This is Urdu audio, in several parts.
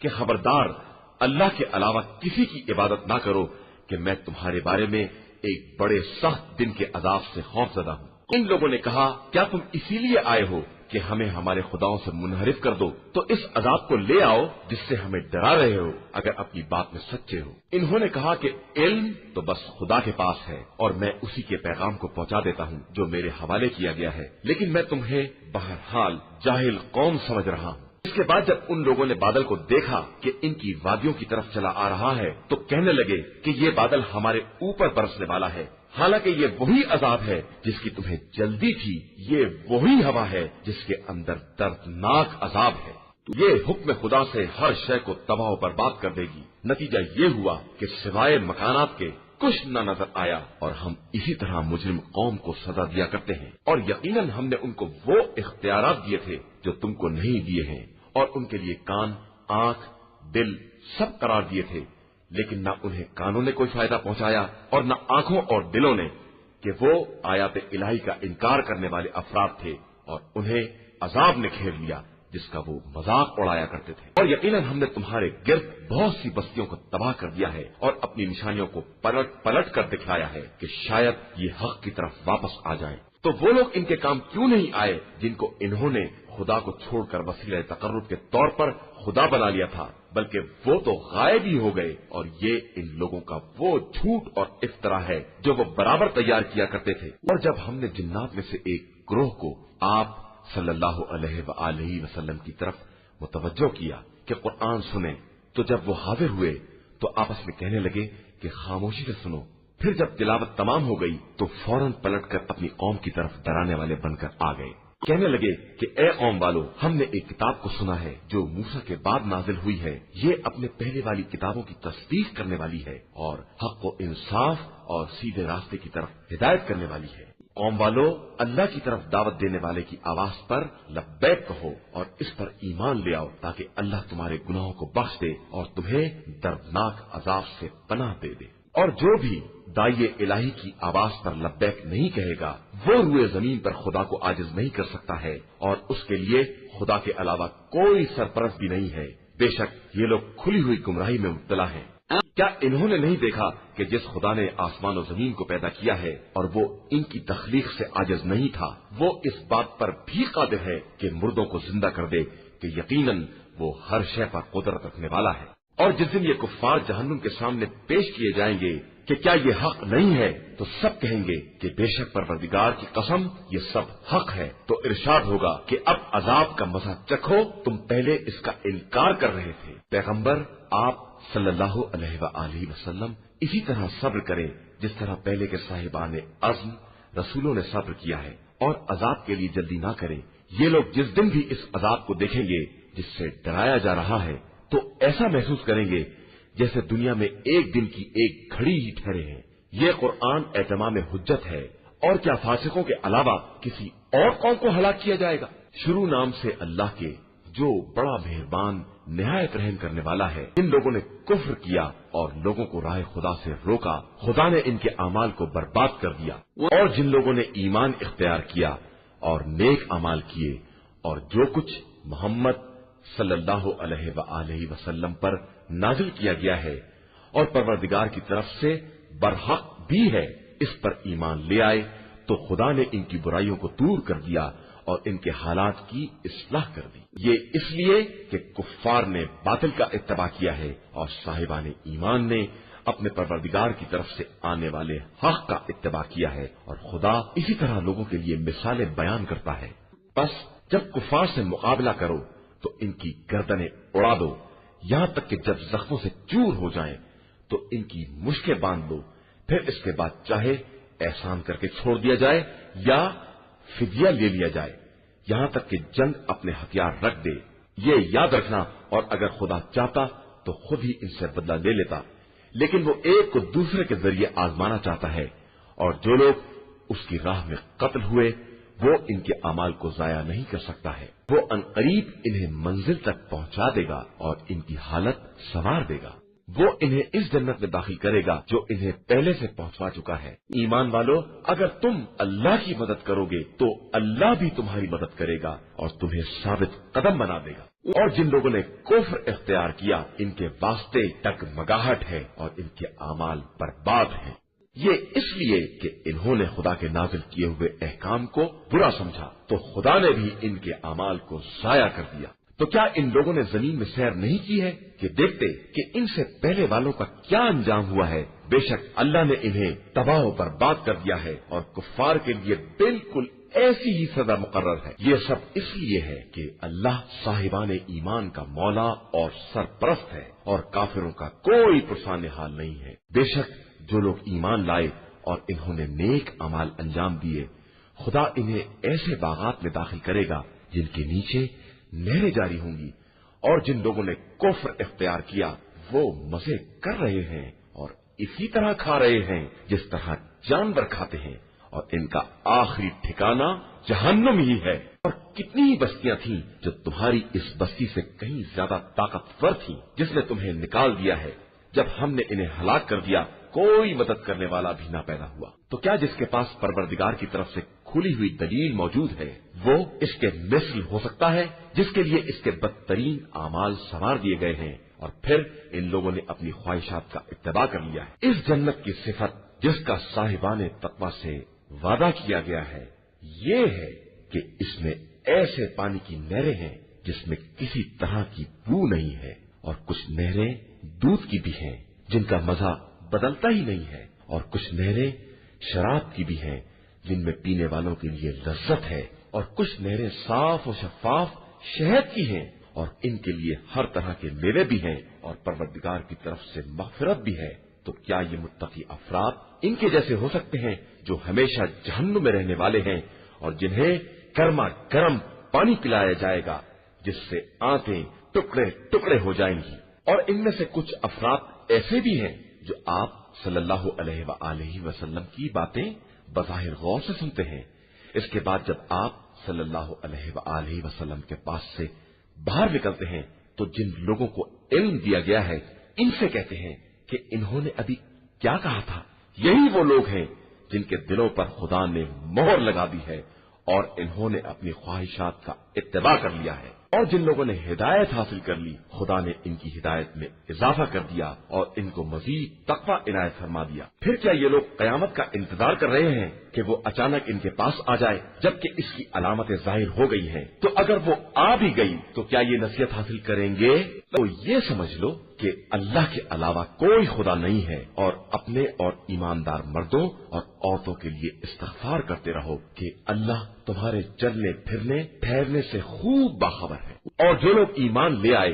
کہ خبردار اللہ کے علاوہ کسی کی عبادت نہ کرو کہ میں تمہارے بارے میں ایک بڑے سخت دن کے عذاب سے خوفزدہ ہوں۔ ان لوگوں نے کہا کیا تم اسی لیے آئے ہو کہ ہمیں ہمارے خداؤں سے منحرف کر دو؟ تو اس عذاب کو لے آؤ جس سے ہمیں ڈرا رہے ہو اگر اپنی بات میں سچے ہو۔ انہوں نے کہا کہ علم تو بس خدا کے پاس ہے اور میں اسی کے پیغام کو پہنچا دیتا ہوں جو میرے حوالے کیا گیا ہے، لیکن میں تمہیں بہرحال جاہل قوم سمجھ رہا ہوں۔ اس کے بعد جب ان لوگوں نے بادل کو دیکھا کہ ان کی وادیوں کی طرف چلا آ رہا ہے تو کہنے لگے کہ یہ بادل ہمارے اوپر برسنے والا ہے، حالانکہ یہ وہی عذاب ہے جس کی تمہیں جلدی تھی، یہ وہی ہوا ہے جس کے اندر دردناک عذاب ہے۔ یہ حکم خدا سے ہر شے کو تباہ و برباد کر دے گی۔ نتیجہ یہ ہوا کہ سوائے مکانات کے کچھ نہ نظر آیا، اور ہم اسی طرح مجرم قوم کو سزا دیا کرتے ہیں، اور یقیناً ہم نے ان کو وہ اختیارات دیے تھے جو تم کو نہیں دیے ہیں، اور ان کے لیے کان، آنکھ، دل سب قرار دیے تھے، لیکن نہ انہیں کانوں نے کوئی فائدہ پہنچایا اور نہ آنکھوں اور دلوں نے، کہ وہ آیات الہی کا انکار کرنے والے افراد تھے، اور انہیں عذاب نے گھیر لیا جس کا وہ مذاق اڑایا کرتے تھے۔ اور یقیناً ہم نے تمہارے گرد بہت سی بستیوں کو تباہ کر دیا ہے اور اپنی نشانیوں کو پلٹ پلٹ کر دکھایا ہے کہ شاید یہ حق کی طرف واپس آ جائیں۔ تو وہ لوگ ان کے کام کیوں نہیں آئے جن کو انہوں نے خدا کو چھوڑ کر وسیلہ تقرب کے طور پر خدا بنا لیا تھا، بلکہ وہ تو غائب ہی ہو گئے، اور یہ ان لوگوں کا وہ جھوٹ اور افطرا ہے جو وہ برابر تیار کیا کرتے تھے۔ اور جب ہم نے جنات میں سے ایک گروہ کو آپ صلی اللہ علیہ وآلہ وسلم کی طرف متوجہ کیا کہ قرآن سنیں، تو جب وہ حاضر ہوئے تو آپس میں کہنے لگے کہ خاموشی سے سنو۔ پھر جب تلاوت تمام ہو گئی تو فوراً پلٹ کر اپنی قوم کی طرف ڈرانے والے بن کر آ گئے، کہنے لگے کہ اے قوم والو، ہم نے ایک کتاب کو سنا ہے جو موسیٰ کے بعد نازل ہوئی ہے، یہ اپنے پہلے والی کتابوں کی تصدیق کرنے والی ہے اور حق و انصاف اور سیدھے راستے کی طرف ہدایت کرنے والی ہے۔ قوم والو، اللہ کی طرف دعوت دینے والے کی آواز پر لبیک کہو اور اس پر ایمان لے آؤ تاکہ اللہ تمہارے گناہوں کو بخش دے اور تمہیں دردناک عذاب سے پناہ دے دے۔ اور جو بھی داعی الہی کی آواز پر لبیک نہیں کہے گا وہ روئے زمین پر خدا کو عاجز نہیں کر سکتا ہے، اور اس کے لیے خدا کے علاوہ کوئی سرپرست بھی نہیں ہے۔ بے شک یہ لوگ کھلی ہوئی گمراہی میں مبتلا ہیں۔ کیا انہوں نے نہیں دیکھا کہ جس خدا نے آسمان و زمین کو پیدا کیا ہے اور وہ ان کی تخلیق سے عاجز نہیں تھا، وہ اس بات پر بھی قادر ہے کہ مردوں کو زندہ کر دے، کہ یقیناً وہ ہر شے پر قدرت رکھنے والا ہے۔ اور جس دن یہ کفار جہنم کے سامنے پیش کیے جائیں گے کہ کیا یہ حق نہیں ہے، تو سب کہیں گے کہ بے شک پروردگار کی قسم یہ سب حق ہے۔ تو ارشاد ہوگا کہ اب عذاب کا مزہ چکھو، تم پہلے اس کا انکار کر رہے تھے۔ پیغمبر آپ صلی اللہ علیہ وآلہ وسلم اسی طرح صبر کریں جس طرح پہلے کے صاحبان عزم رسولوں نے صبر کیا ہے، اور عذاب کے لیے جلدی نہ کریں۔ یہ لوگ جس دن بھی اس عذاب کو دیکھیں گے جس سے ڈرایا جا رہا ہے تو ایسا محسوس کریں گے جیسے دنیا میں ایک دن کی ایک گھڑی ہی ٹھہرے ہیں۔ یہ قرآن اعتمام حجت ہے، اور کیا فاسقوں کے علاوہ کسی اور قوم کو ہلاک کیا جائے گا؟ شروع نام سے اللہ کے جو بڑا مہربان نہایت رحم کرنے والا ہے۔ ان لوگوں نے کفر کیا اور لوگوں کو راہ خدا سے روکا، خدا نے ان کے اعمال کو برباد کر دیا۔ اور جن لوگوں نے ایمان اختیار کیا اور نیک اعمال کیے اور جو کچھ محمد صلی اللہ علیہ وآلہ وسلم پر نازل کیا گیا ہے اور پروردگار کی طرف سے برحق بھی ہے، اس پر ایمان لے آئے تو خدا نے ان کی برائیوں کو دور کر دیا اور ان کے حالات کی اصلاح کر دی۔ یہ اس لیے کہ کفار نے باطل کا اتباع کیا ہے اور صاحبان ایمان نے اپنے پروردگار کی طرف سے آنے والے حق کا اتباع کیا ہے، اور خدا اسی طرح لوگوں کے لیے مثالیں بیان کرتا ہے۔ بس جب کفار سے مقابلہ کرو تو ان کی گردنیں اڑا دو، یہاں تک کہ جب زخموں سے چور ہو جائیں تو ان کی مشکیں باندھ دو، پھر اس کے بعد چاہے احسان کر کے چھوڑ دیا جائے یا فدیہ لے لیا جائے، یہاں تک کہ جنگ اپنے ہتھیار رکھ دے۔ یہ یاد رکھنا، اور اگر خدا چاہتا تو خود ہی ان سے بدلہ لے لیتا، لیکن وہ ایک کو دوسرے کے ذریعے آزمانا چاہتا ہے، اور جو لوگ اس کی راہ میں قتل ہوئے وہ ان کے اعمال کو ضائع نہیں کر سکتا ہے۔ وہ عنقریب انہیں منزل تک پہنچا دے گا اور ان کی حالت سنوار دے گا۔ وہ انہیں اس جنت میں داخل کرے گا جو انہیں پہلے سے پہنچوا چکا ہے۔ ایمان والو، اگر تم اللہ کی مدد کرو گے تو اللہ بھی تمہاری مدد کرے گا اور تمہیں ثابت قدم بنا دے گا۔ اور جن لوگوں نے کفر اختیار کیا ان کے واسطے ڈگمگاہٹ ہے اور ان کے اعمال برباد ہیں۔ یہ اس لیے کہ انہوں نے خدا کے نازل کیے ہوئے احکام کو برا سمجھا تو خدا نے بھی ان کے اعمال کو ضائع کر دیا۔ تو کیا ان لوگوں نے زمین میں سیر نہیں کی ہے کہ دیکھتے کہ ان سے پہلے والوں کا کیا انجام ہوا ہے؟ بے شک اللہ نے انہیں تباہ و برباد کر دیا ہے اور کفار کے لیے بالکل ایسی ہی سزا مقرر ہے۔ یہ سب اس لیے ہے کہ اللہ صاحبان ایمان کا مولا اور سرپرست ہے اور کافروں کا کوئی پرسان حال نہیں ہے۔ بے شک جو لوگ ایمان لائے اور انہوں نے نیک اعمال انجام دیے، خدا انہیں ایسے باغات میں داخل کرے گا جن کے نیچے نہریں جاری ہوں گی، اور جن لوگوں نے کفر اختیار کیا وہ مزے کر رہے ہیں اور اسی طرح کھا رہے ہیں جس طرح جانور کھاتے ہیں، اور ان کا آخری ٹھکانہ جہنم ہی ہے۔ اور کتنی ہی بستیاں تھیں جو تمہاری اس بستی سے کہیں زیادہ طاقتور تھیں جس نے تمہیں نکال دیا ہے۔ جب ہم نے انہیں ہلاک کر دیا کوئی مدد کرنے والا بھی نہ پیدا ہوا۔ تو کیا جس کے پاس پروردگار کی طرف سے کھلی ہوئی دلیل موجود ہے وہ اس کے مثل ہو سکتا ہے جس کے لیے اس کے بدترین اعمال سنوار دیے گئے ہیں اور پھر ان لوگوں نے اپنی خواہشات کا اتباع کر لیا ہے۔ اس جنت کی صفت جس کا صاحبان تقویٰ سے وعدہ کیا گیا ہے یہ ہے کہ اس میں ایسے پانی کی نہریں ہیں جس میں کسی طرح کی بو نہیں ہے، اور کچھ نہریں دودھ کی بھی ہیں جن کا مزہ بدلتا ہی نہیں ہے، اور کچھ نہریں شراب کی بھی ہیں جن میں پینے والوں کے لیے لذت ہے، اور کچھ نہریں صاف و شفاف شہد کی ہیں، اور ان کے لیے ہر طرح کے میوے بھی ہیں، اور پروردگار کی طرف سے مغفرت بھی ہے۔ تو کیا یہ متقی افراد ان کے جیسے ہو سکتے ہیں جو ہمیشہ جہنم میں رہنے والے ہیں اور جنہیں گرما گرم پانی پلایا جائے گا جس سے آنتیں ٹکڑے ٹکڑے ہو جائیں گی؟ اور ان میں سے کچھ افراد ایسے بھی ہیں جو آپ صلی اللہ علیہ وآلہ وسلم کی باتیں بظاہر غور سے سنتے ہیں، اس کے بعد جب آپ صلی اللہ علیہ وآلہ وسلم کے پاس سے باہر نکلتے ہیں تو جن لوگوں کو علم دیا گیا ہے ان سے کہتے ہیں کہ انہوں نے ابھی کیا کہا تھا؟ یہی وہ لوگ ہیں جن کے دلوں پر خدا نے مہر لگا دی ہے اور انہوں نے اپنی خواہشات کا اتباع کر لیا ہے، اور جن لوگوں نے ہدایت حاصل کر لی خدا نے ان کی ہدایت میں اضافہ کر دیا اور ان کو مزید تقویٰ عنایت فرما دیا۔ پھر کیا یہ لوگ قیامت کا انتظار کر رہے ہیں کہ وہ اچانک ان کے پاس آ جائے جبکہ اس کی علامتیں ظاہر ہو گئی ہیں؟ تو اگر وہ آ بھی گئی تو کیا یہ نصیحت حاصل کریں گے؟ تو یہ سمجھ لو کہ اللہ کے علاوہ کوئی خدا نہیں ہے، اور اپنے اور ایماندار مردوں اور عورتوں کے لیے استغفار کرتے رہو کہ اللہ تمہارے چلنے پھرنے ٹھہرنے سے خوب باخبر ہے۔ اور جو لوگ ایمان لے آئے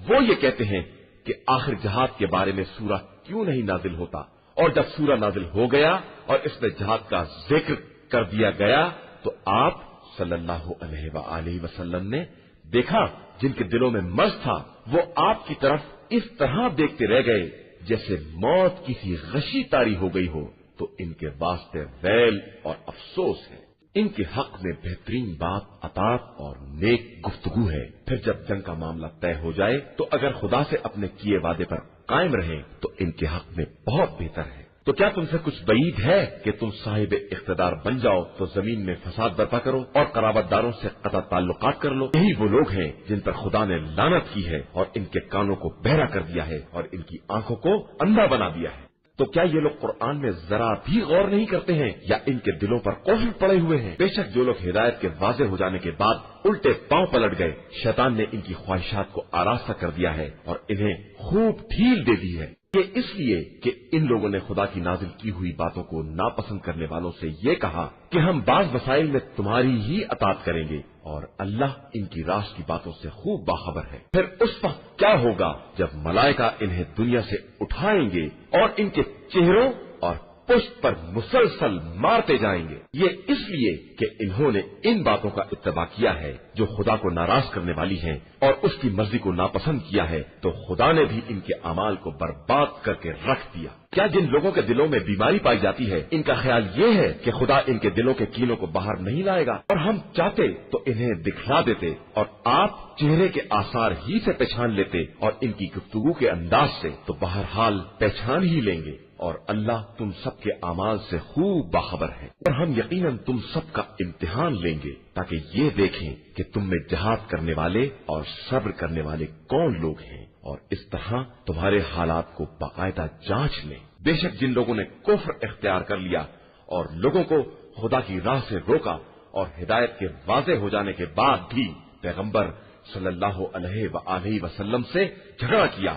وہ یہ کہتے ہیں کہ آخر جہاد کے بارے میں سورہ کیوں نہیں نازل ہوتا، اور جب سورہ نازل ہو گیا اور اس میں جہاد کا ذکر کر دیا گیا تو آپ صلی اللہ علیہ وآلہ وسلم نے دیکھا جن کے دلوں میں مرض تھا وہ آپ کی طرف اس طرح دیکھتے رہ گئے جیسے موت کسی غشی تاری ہو گئی ہو، تو ان کے واسطے ویل اور افسوس ہے۔ ان کے حق میں بہترین بات اطاعت اور نیک گفتگو ہے۔ پھر جب جنگ کا معاملہ طے ہو جائے تو اگر خدا سے اپنے کیے وعدے پر قائم رہیں تو ان کے حق میں بہت بہتر ہے۔ تو کیا تم سے کچھ بعید ہے کہ تم صاحب اقتدار بن جاؤ تو زمین میں فساد برپا کرو اور قرابت داروں سے قطع تعلقات کر لو؟ یہی وہ لوگ ہیں جن پر خدا نے لعنت کی ہے اور ان کے کانوں کو بہرا کر دیا ہے اور ان کی آنکھوں کو اندھا بنا دیا ہے۔ تو کیا یہ لوگ قرآن میں ذرا بھی غور نہیں کرتے ہیں یا ان کے دلوں پر قفل پڑے ہوئے ہیں؟ بے شک جو لوگ ہدایت کے واضح ہو جانے کے بعد الٹے پاؤں پلٹ گئے، شیطان نے ان کی خواہشات کو آراستہ کر دیا ہے اور انہیں خوب ڈھیل دے دی ہے۔ یہ اس لیے کہ ان لوگوں نے خدا کی نازل کی ہوئی باتوں کو ناپسند کرنے والوں سے یہ کہا کہ ہم بعض مسائل میں تمہاری ہی اطاعت کریں گے، اور اللہ ان کی راز کی باتوں سے خوب باخبر ہے۔ پھر اس وقت کیا ہوگا جب ملائکہ انہیں دنیا سے اٹھائیں گے اور ان کے چہروں اور پشت پر مسلسل مارتے جائیں گے؟ یہ اس لیے کہ انہوں نے ان باتوں کا اتباع کیا ہے جو خدا کو ناراض کرنے والی ہیں اور اس کی مرضی کو ناپسند کیا ہے، تو خدا نے بھی ان کے اعمال کو برباد کر کے رکھ دیا۔ کیا جن لوگوں کے دلوں میں بیماری پائی جاتی ہے ان کا خیال یہ ہے کہ خدا ان کے دلوں کے کینوں کو باہر نہیں لائے گا؟ اور ہم چاہتے تو انہیں دکھلا دیتے اور آپ چہرے کے آثار ہی سے پہچان لیتے اور ان کی گفتگو کے انداز سے تو بہرحال پہچان ہی لیں گے، اور اللہ تم سب کے اعمال سے خوب باخبر ہے۔ اور ہم یقیناً تم سب کا امتحان لیں گے تاکہ یہ دیکھیں کہ تم میں جہاد کرنے والے اور صبر کرنے والے کون لوگ ہیں، اور اس طرح تمہارے حالات کو باقاعدہ جانچ لیں۔ بے شک جن لوگوں نے کفر اختیار کر لیا اور لوگوں کو خدا کی راہ سے روکا اور ہدایت کے واضح ہو جانے کے بعد بھی پیغمبر صلی اللہ علیہ وآلہ وسلم سے جھگڑا کیا،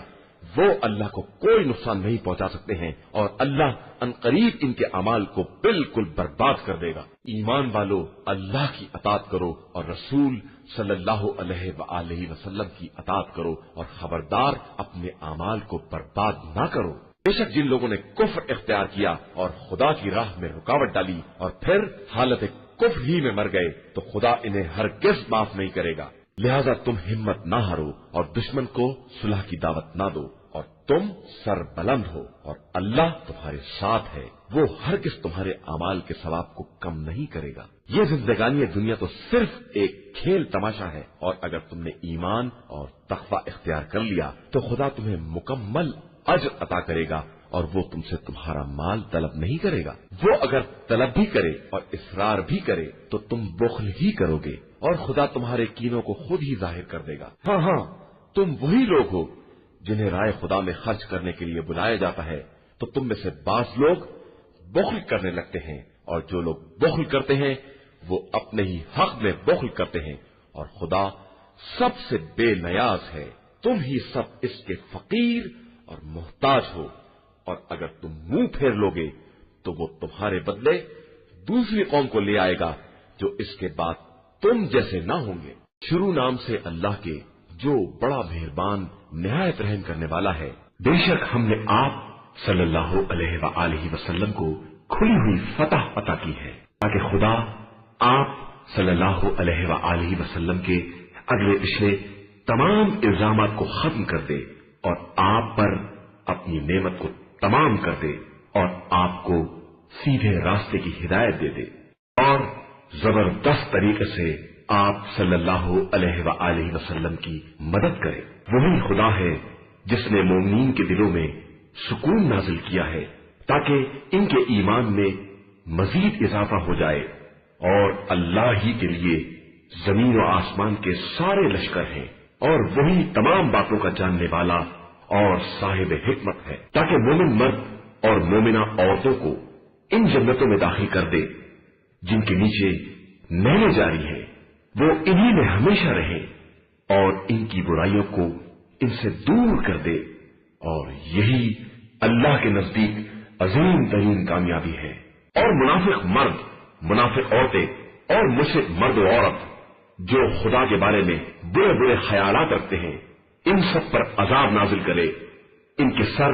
وہ اللہ کو کوئی نقصان نہیں پہنچا سکتے ہیں، اور اللہ عنقریب ان کے اعمال کو بالکل برباد کر دے گا۔ ایمان والو، اللہ کی اطاعت کرو اور رسول صلی اللہ علیہ وآلہ وسلم کی اطاعت کرو، اور خبردار اپنے اعمال کو برباد نہ کرو۔ بے شک جن لوگوں نے کفر اختیار کیا اور خدا کی راہ میں رکاوٹ ڈالی اور پھر حالت کفر ہی میں مر گئے تو خدا انہیں ہرگز معاف نہیں کرے گا۔ لہذا تم ہمت نہ ہارو اور دشمن کو صلح کی دعوت نہ دو، اور تم سر بلند ہو اور اللہ تمہارے ساتھ ہے، وہ ہرگز تمہارے اعمال کے ثواب کو کم نہیں کرے گا۔ یہ زندگانی دنیا تو صرف ایک کھیل تماشا ہے، اور اگر تم نے ایمان اور تقوی اختیار کر لیا تو خدا تمہیں مکمل اجر عطا کرے گا، اور وہ تم سے تمہارا مال طلب نہیں کرے گا۔ وہ اگر طلب بھی کرے اور اصرار بھی کرے تو تم بخل ہی کرو گے، اور خدا تمہارے کینوں کو خود ہی ظاہر کر دے گا۔ ہاں، تم وہی لوگ ہو جنہیں رائے خدا میں خرچ کرنے کے لیے بلایا جاتا ہے، تو تم میں سے بعض لوگ بخل کرنے لگتے ہیں، اور جو لوگ بخل کرتے ہیں وہ اپنے ہی حق میں بخل کرتے ہیں، اور خدا سب سے بے نیاز ہے۔ تم ہی سب اس کے فقیر اور محتاج ہو، اور اگر تم منہ پھیر لوگے تو وہ تمہارے بدلے دوسری قوم کو لے آئے گا جو اس کے بعد تم جیسے نہ ہوں گے۔ شروع نام سے اللہ کے جو بڑا مہربان نہایت رحم کرنے والا ہے۔ بے شک ہم نے آپ صلی اللہ علیہ وآلہ وسلم کو کھلی ہوئی فتح عطا کی ہے تاکہ خدا آپ صلی اللہ علیہ وآلہ وسلم کے اگلے پچھلے تمام الزامات کو ختم کر دے اور آپ پر اپنی نعمت کو تمام کر دے اور آپ کو سیدھے راستے کی ہدایت دے دے، اور زبردست طریقے سے آپ صلی اللہ علیہ وآلہ وسلم کی مدد کرے۔ وہی خدا ہے جس نے مومنین کے دلوں میں سکون نازل کیا ہے تاکہ ان کے ایمان میں مزید اضافہ ہو جائے، اور اللہ ہی کے لیے زمین و آسمان کے سارے لشکر ہیں، اور وہی تمام باتوں کا جاننے والا اور صاحب حکمت ہے، تاکہ مومن مرد اور مومنہ عورتوں کو ان جنتوں میں داخل کر دے جن کے نیچے نہریں جاری ہیں، وہ انہی میں ہمیشہ رہیں، اور ان کی برائیوں کو ان سے دور کر دے، اور یہی اللہ کے نزدیک عظیم ترین کامیابی ہے۔ اور منافق مرد، منافق عورتیں اور مشرک مرد و عورت جو خدا کے بارے میں برے برے خیالات رکھتے ہیں، ان سب پر عذاب نازل کرے۔ ان کے سر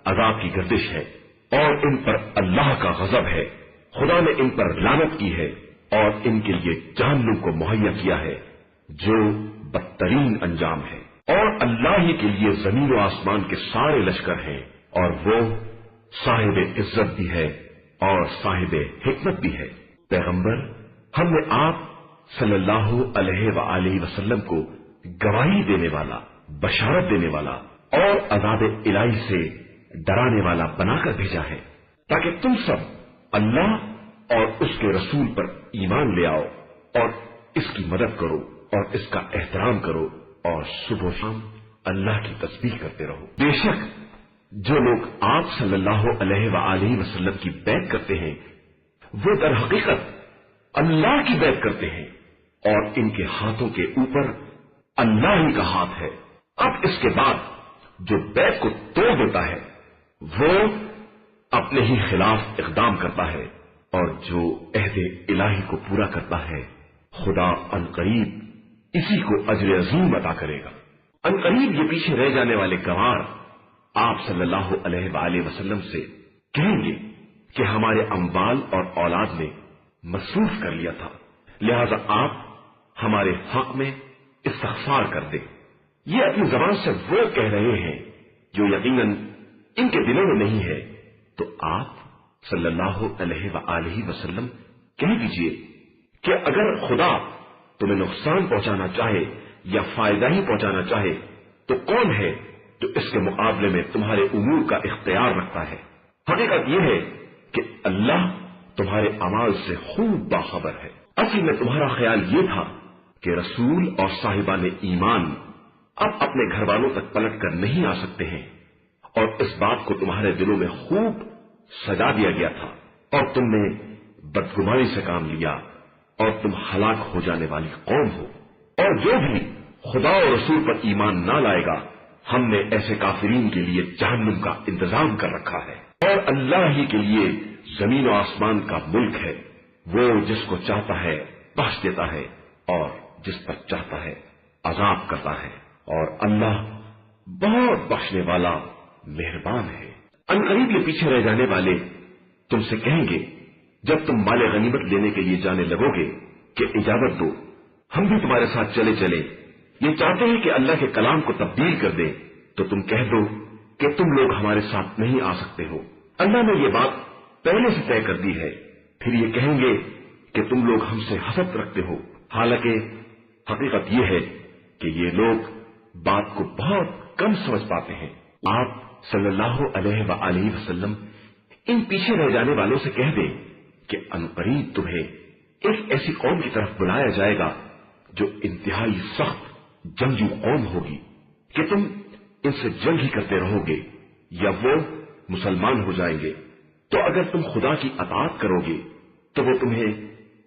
عذاب کی گردش ہے اور ان پر اللہ کا غضب ہے۔ خدا نے ان پر لعنت کی ہے اور ان کے لیے جہنم کو مہیا کیا ہے جو بدترین انجام ہے۔ اور اللہ ہی کے لیے زمین و آسمان کے سارے لشکر ہیں، اور وہ صاحب عزت بھی ہے اور صاحب حکمت بھی ہے۔ پیغمبر، ہم نے آپ صلی اللہ علیہ وآلہ وسلم کو گواہی دینے والا، بشارت دینے والا اور عذاب الہی سے ڈرانے والا بنا کر بھیجا ہے تاکہ تم سب اللہ اور اس کے رسول پر ایمان لے آؤ اور اس کی مدد کرو اور اس کا احترام کرو، اور صبح و شام اللہ کی تسبیح کرتے رہو۔ بے شک جو لوگ آپ صلی اللہ علیہ وآلہ وسلم کی بیعت کرتے ہیں وہ در حقیقت اللہ کی بیعت کرتے ہیں، اور ان کے ہاتھوں کے اوپر اللہ ہی کا ہاتھ ہے۔ اب اس کے بعد جو بیعت کو توڑ دیتا ہے وہ اپنے ہی خلاف اقدام کرتا ہے، اور جو عہد الہی کو پورا کرتا ہے خدا عنقریب اسی کو اجر عظیم عطا کرے گا۔ عنقریب یہ پیچھے رہ جانے والے گنوار آپ صلی اللہ علیہ وآلہ وسلم سے کہیں گے کہ ہمارے اموال اور اولاد نے مصروف کر لیا تھا، لہذا آپ ہمارے حق میں استغفار کر دیں۔ یہ اپنی زبان سے وہ کہہ رہے ہیں جو یقیناً ان کے دلوں میں نہیں ہے، تو آپ صلی اللہ علیہ وآلہ وسلم کہہ دیجئے کہ اگر خدا تمہیں نقصان پہنچانا چاہے یا فائدہ ہی پہنچانا چاہے تو کون ہے جو اس کے مقابلے میں تمہارے امور کا اختیار رکھتا ہے؟ حقیقت یہ ہے کہ اللہ تمہارے اعمال سے خوب باخبر ہے۔ اصل میں تمہارا خیال یہ تھا کہ رسول اور صاحبان ایمان اب اپنے گھر والوں تک پلٹ کر نہیں آ سکتے ہیں، اور اس بات کو تمہارے دلوں میں خوب سجا دیا گیا تھا، اور تم نے بدگمانی سے کام لیا، اور تم ہلاک ہو جانے والی قوم ہو۔ اور جو بھی خدا اور رسول پر ایمان نہ لائے گا، ہم نے ایسے کافرین کے لیے جہنم کا انتظام کر رکھا ہے۔ اور اللہ ہی کے لیے زمین و آسمان کا ملک ہے، وہ جس کو چاہتا ہے بخش دیتا ہے اور جس پر چاہتا ہے عذاب کرتا ہے، اور اللہ بہت بخشنے والا مہربان ہے۔ عنقریب یہ پیچھے رہ جانے والے تم سے کہیں گے جب تم مال غنیمت لینے کے لیے جانے لگو گے کہ اجازت دو، ہم بھی تمہارے ساتھ چلے چلے، یہ چاہتے ہیں کہ اللہ کے کلام کو تبدیل کر دیں، تو تم کہہ دو کہ تم لوگ ہمارے ساتھ نہیں آ سکتے ہو، اللہ نے یہ بات پہلے سے طے کر دی ہے۔ پھر یہ کہیں گے کہ تم لوگ ہم سے حسد رکھتے ہو، حالانکہ حقیقت یہ ہے کہ یہ لوگ بات کو بہت کم سمجھ پاتے ہیں۔ آپ صلی اللہ علیہ وآلہ وسلم ان پیچھے رہ جانے والوں سے کہہ دیں کہ عنقریب تمہیں ایک ایسی قوم کی طرف بلایا جائے گا جو انتہائی سخت جنگجو قوم ہوگی کہ تم ان سے جنگ ہی کرتے رہو گے یا وہ مسلمان ہو جائیں گے، تو اگر تم خدا کی اطاعت کرو گے تو وہ تمہیں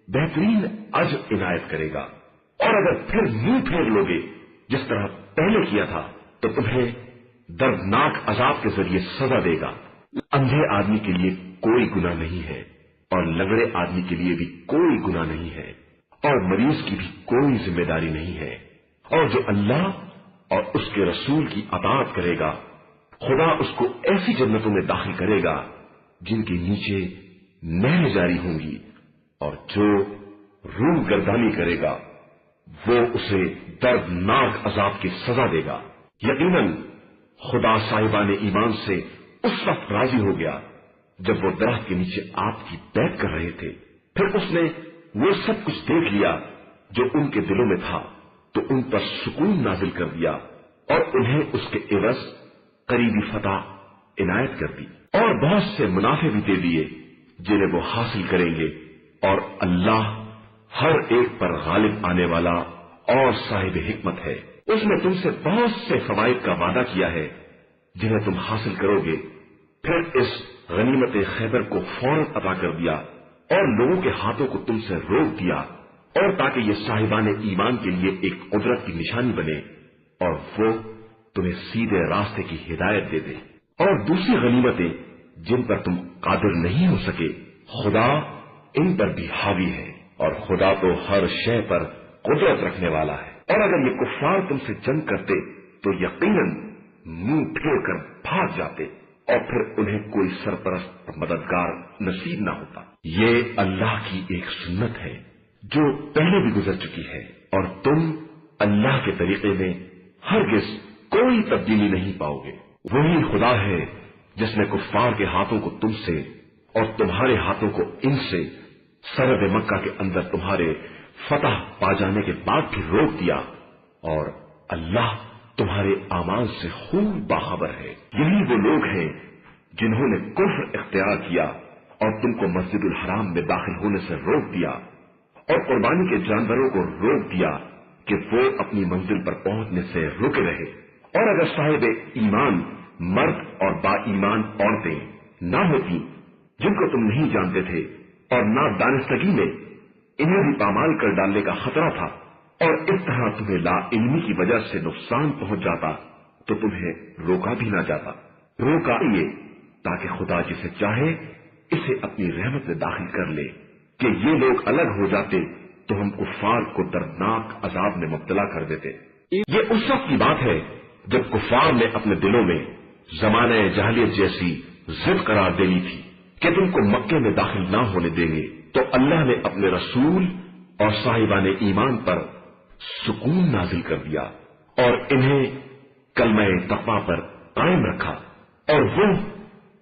بہترین اجر عنایت کرے گا، اور اگر پھر منہ پھیر لوگے جس طرح پہلے کیا تھا تو تمہیں دردناک عذاب کے ذریعے سزا دے گا۔ اندھے آدمی کے لیے کوئی گناہ نہیں ہے، اور لنگڑے آدمی کے لیے بھی کوئی گناہ نہیں ہے، اور مریض کی بھی کوئی ذمہ داری نہیں ہے، اور جو اللہ اور اس کے رسول کی اطاعت کرے گا خدا اس کو ایسی جنتوں میں داخل کرے گا جن کے نیچے نہریں جاری ہوں گی، اور جو روح گردانی کرے گا وہ اسے دردناک عذاب کی سزا دے گا۔ یقیناً خدا صاحبان ایمان سے اس وقت راضی ہو گیا جب وہ درخت کے نیچے آپ کی بیعت کر رہے تھے، پھر اس نے وہ سب کچھ دیکھ لیا جو ان کے دلوں میں تھا تو ان پر سکون نازل کر دیا، اور انہیں اس کے عوض قریبی فتح عنایت کر دی، اور بہت سے منافع بھی دے دیے جنہیں وہ حاصل کریں گے، اور اللہ ہر ایک پر غالب آنے والا اور صاحب حکمت ہے۔ اس نے تم سے بہت سے فوائد کا وعدہ کیا ہے جنہیں تم حاصل کرو گے، پھر اس غنیمت خیبر کو فوراً عطا کر دیا اور لوگوں کے ہاتھوں کو تم سے روک دیا، اور تاکہ یہ صاحبان ایمان کے لیے ایک قدرت کی نشانی بنے اور وہ تمہیں سیدھے راستے کی ہدایت دے دے۔ اور دوسری غنیمتیں جن پر تم قادر نہیں ہو سکے خدا ان پر بھی حاوی ہے، اور خدا تو ہر شے پر قدرت رکھنے والا ہے۔ اور اگر یہ کفار تم سے جنگ کرتے تو یقیناً منہ پھیر کر بھاگ جاتے، اور پھر انہیں کوئی سرپرست مددگار نصیب نہ ہوتا۔ یہ اللہ کی ایک سنت ہے جو پہلے بھی گزر چکی ہے، اور تم اللہ کے طریقے میں ہرگز کوئی تبدیلی نہیں پاؤ گے۔ وہی خدا ہے جس نے کفار کے ہاتھوں کو تم سے اور تمہارے ہاتھوں کو ان سے سرحد مکہ کے اندر تمہارے فتح پا جانے کے بعد بھی روک دیا، اور اللہ تمہارے اعمال سے خوب باخبر ہے۔ یہی وہ لوگ ہیں جنہوں نے کفر اختیار کیا اور تم کو مسجد الحرام میں داخل ہونے سے روک دیا، اور قربانی کے جانوروں کو روک دیا کہ وہ اپنی منزل پر پہنچنے سے رکے رہے۔ اور اگر صاحب ایمان مرد اور با ایمان عورتیں نہ ہوتی جن کو تم نہیں جانتے تھے، اور نہ دانستگی میں انہیں بھی پامال کر ڈالنے کا خطرہ تھا، اور اس طرح تمہیں لا علمی کی وجہ سے نقصان پہنچ جاتا تو تمہیں روکا بھی نہ جاتا۔ روکا یہ تاکہ خدا جسے چاہے اسے اپنی رحمت میں داخل کر لے کہ یہ لوگ الگ ہو جاتے تو ہم کفار کو دردناک عذاب میں مبتلا کر دیتے۔ یہ اس وقت کی بات ہے جب کفار نے اپنے دلوں میں زمانہ جاہلیت جیسی ضد قرار دینی تھی کہ تم کو مکے میں داخل نہ ہونے دیں گے، تو اللہ نے اپنے رسول اور صاحبان ایمان پر سکون نازل کر دیا اور انہیں کلمہ تقویٰ پر قائم رکھا، اور وہ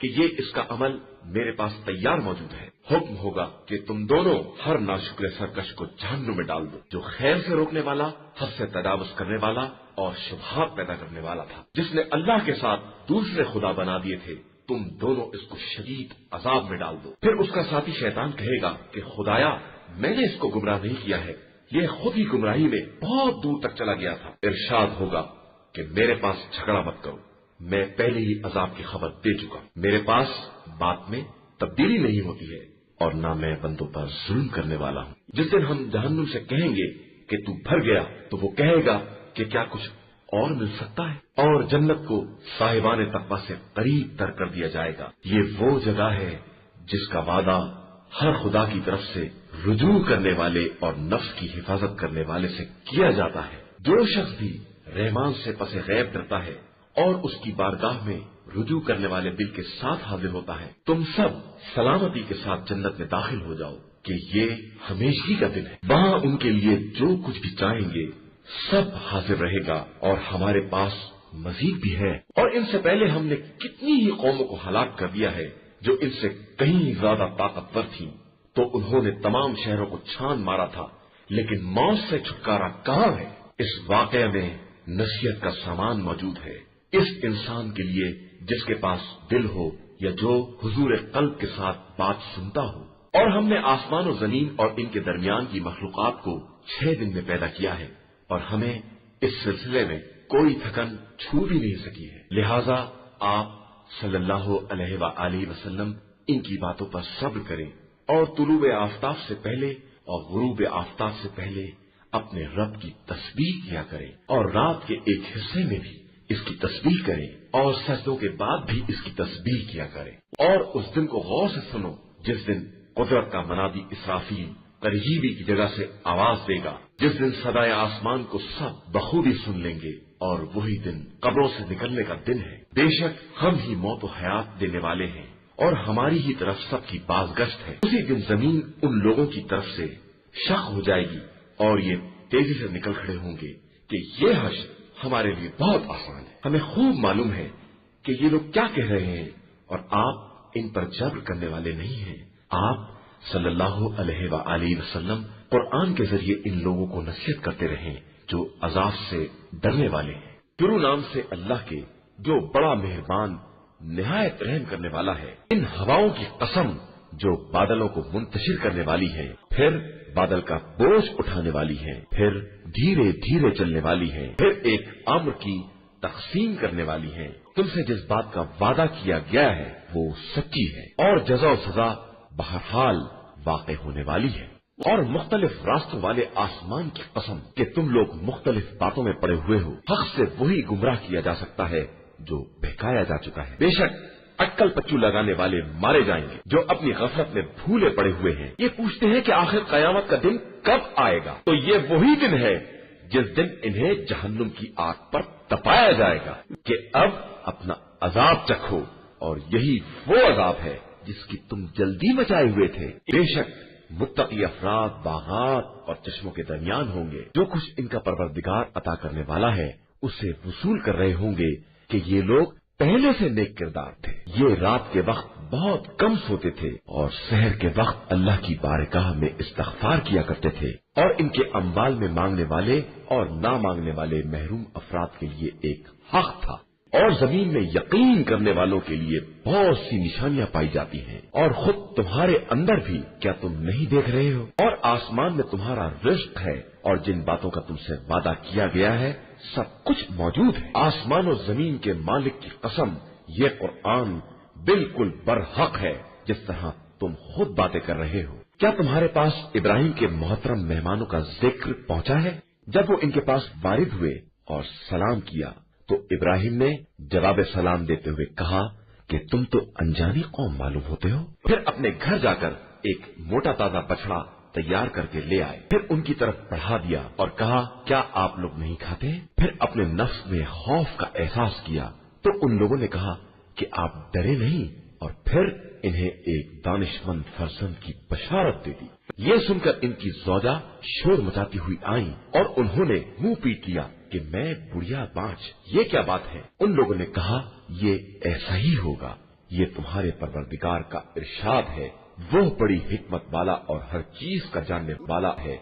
کہ یہ اس کا عمل میرے پاس تیار موجود ہے، حکم ہوگا کہ تم دونوں ہر ناشکر سرکش کو جہنم میں ڈال دو، جو خیر سے روکنے والا، حد سے تجاوز کرنے والا اور شبہات پیدا کرنے والا تھا، جس نے اللہ کے ساتھ دوسرے خدا بنا دیے تھے۔ تم دونوں اس کو شدید عذاب میں ڈال دو۔ پھر اس کا ساتھی شیطان کہے گا کہ خدایا، میں نے اس کو گمراہ نہیں کیا ہے، یہ خود ہی گمراہی میں بہت دور تک چلا گیا تھا۔ ارشاد ہوگا کہ میرے پاس جھگڑا مت کرو، میں پہلے ہی عذاب کی خبر دے چکا، میرے پاس بات میں تبدیلی نہیں ہوتی ہے اور نہ میں بندوں پر ظلم کرنے والا ہوں۔ جس دن ہم جہنم سے کہیں گے کہ تو بھر گیا، تو وہ کہے گا کہ کیا کچھ اور مل سکتا ہے، اور جنت کو صاحبان تقویٰ سے قریب تر کر دیا جائے گا۔ یہ وہ جگہ ہے جس کا وعدہ ہر خدا کی طرف سے رجوع کرنے والے اور نفس کی حفاظت کرنے والے سے کیا جاتا ہے۔ جو شخص بھی رحمان سے پس غیب ڈرتا ہے اور اس کی بارگاہ میں رجوع کرنے والے دل کے ساتھ حاضر ہوتا ہے، تم سب سلامتی کے ساتھ جنت میں داخل ہو جاؤ کہ یہ ہمیشگی کا دن ہے، وہاں ان کے لیے جو کچھ بھی چاہیں گے سب حاضر رہے گا، اور ہمارے پاس مزید بھی ہے۔ اور ان سے پہلے ہم نے کتنی ہی قوموں کو ہلاک کر دیا ہے جو ان سے کہیں زیادہ طاقتور تھیں، تو انہوں نے تمام شہروں کو چھان مارا تھا، لیکن موت سے چھٹکارا کہاں ہے؟ اس واقعے میں نصیحت کا سامان موجود ہے اس انسان کے لیے جس کے پاس دل ہو یا جو حضور قلب کے ساتھ بات سنتا ہو۔ اور ہم نے آسمان و زمین اور ان کے درمیان کی مخلوقات کو 6 دن میں پیدا کیا ہے، اور ہمیں اس سلسلے میں کوئی تھکن چھو بھی نہیں سکی ہے، لہذا آپ صلی اللہ علیہ وآلہ وسلم ان کی باتوں پر صبر کریں، اور طلوع آفتاب سے پہلے اور غروب آفتاب سے پہلے اپنے رب کی تسبیح کیا کریں، اور رات کے ایک حصے میں بھی اس کی تسبیح کریں، اور سجدوں کے بعد بھی اس کی تسبیح کیا کریں۔ اور اس دن کو غور سے سنو جس دن قدرت کا منادی اسرافیل قریبی کی جگہ سے آواز دے گا، جس دن صدائے آسمان کو سب بخوبی سن لیں گے، اور وہی دن قبروں سے نکلنے کا دن ہے۔ بے شک ہم ہی موت و حیات دینے والے ہیں، اور ہماری ہی طرف سب کی بازگشت ہے۔ اسی دن زمین ان لوگوں کی طرف سے شق ہو جائے گی، اور یہ تیزی سے نکل کھڑے ہوں گے کہ یہ حشر ہمارے لیے بہت آسان ہے، ہمیں خوب معلوم ہے کہ یہ لوگ کیا کہہ رہے ہیں، اور آپ ان پر جبر کرنے والے نہیں ہیں۔ آپ صلی اللہ علیہ وآلہ وسلم قرآن کے ذریعے ان لوگوں کو نصیحت کرتے رہیں جو عذاب سے ڈرنے والے ہیں۔ شروع نام سے اللہ کے جو بڑا مہربان نہایت رحم کرنے والا ہے۔ ان ہواؤں کی قسم جو بادلوں کو منتشر کرنے والی ہے، پھر بادل کا بوجھ اٹھانے والی ہے، پھر دھیرے دھیرے چلنے والی ہے، پھر ایک امر کی تقسیم کرنے والی ہے۔ تم سے جس بات کا وعدہ کیا گیا ہے وہ سچی ہے، اور جزا و سزا بہرحال واقع ہونے والی ہے۔ اور مختلف راستوں والے آسمان کی قسم کہ تم لوگ مختلف باتوں میں پڑے ہوئے ہو، حق سے وہی گمراہ کیا جا سکتا ہے جو بہکایا جا چکا ہے۔ بے شک عقل پچو لگانے والے مارے جائیں گے جو اپنی غفلت میں بھولے پڑے ہوئے ہیں۔ یہ پوچھتے ہیں کہ آخر قیامت کا دن کب آئے گا؟ تو یہ وہی دن ہے جس دن انہیں جہنم کی آگ پر تپایا جائے گا کہ اب اپنا عذاب چکھو، اور یہی وہ عذاب ہے جس کی تم جلدی مچائے ہوئے تھے۔ بے شک متقی افراد باغات اور چشموں کے درمیان ہوں گے، جو کچھ ان کا پروردگار عطا کرنے والا ہے اسے وصول کر رہے ہوں گے کہ یہ لوگ پہلے سے نیک کردار تھے۔ یہ رات کے وقت بہت کم سوتے تھے اور سحر کے وقت اللہ کی بارگاہ میں استغفار کیا کرتے تھے، اور ان کے اموال میں مانگنے والے اور نہ مانگنے والے محروم افراد کے لیے ایک حق تھا۔ اور زمین میں یقین کرنے والوں کے لیے بہت سی نشانیاں پائی جاتی ہیں، اور خود تمہارے اندر بھی کیا تم نہیں دیکھ رہے ہو؟ اور آسمان میں تمہارا رزق ہے، اور جن باتوں کا تم سے وعدہ کیا گیا ہے سب کچھ موجود ہے۔ آسمان و زمین کے مالک کی قسم، یہ قرآن بالکل برحق ہے جس طرح تم خود باتیں کر رہے ہو۔ کیا تمہارے پاس ابراہیم کے محترم مہمانوں کا ذکر پہنچا ہے؟ جب وہ ان کے پاس وارد ہوئے اور سلام کیا تو ابراہیم نے جواب سلام دیتے ہوئے کہا کہ تم تو انجانی قوم معلوم ہوتے ہو۔ پھر اپنے گھر جا کر ایک موٹا تازہ بچڑا تیار کر کے لے آئے، پھر ان کی طرف بڑھا دیا اور کہا کیا آپ لوگ نہیں کھاتے؟ پھر اپنے نفس میں خوف کا احساس کیا تو ان لوگوں نے کہا کہ آپ ڈرے نہیں، اور پھر انہیں ایک دانش مند فرزند کی بشارت دے دی۔ یہ سن کر ان کی زوجہ شور مچاتی ہوئی آئیں اور انہوں نے منہ پیٹ لیا کہ میں بڑھیا بانچ، یہ کیا بات ہے؟ ان لوگوں نے کہا یہ ایسا ہی ہوگا یہ تمہارے پروردگار کا ارشاد ہے، وہ بڑی حکمت والا اور ہر چیز کا جاننے والا ہے۔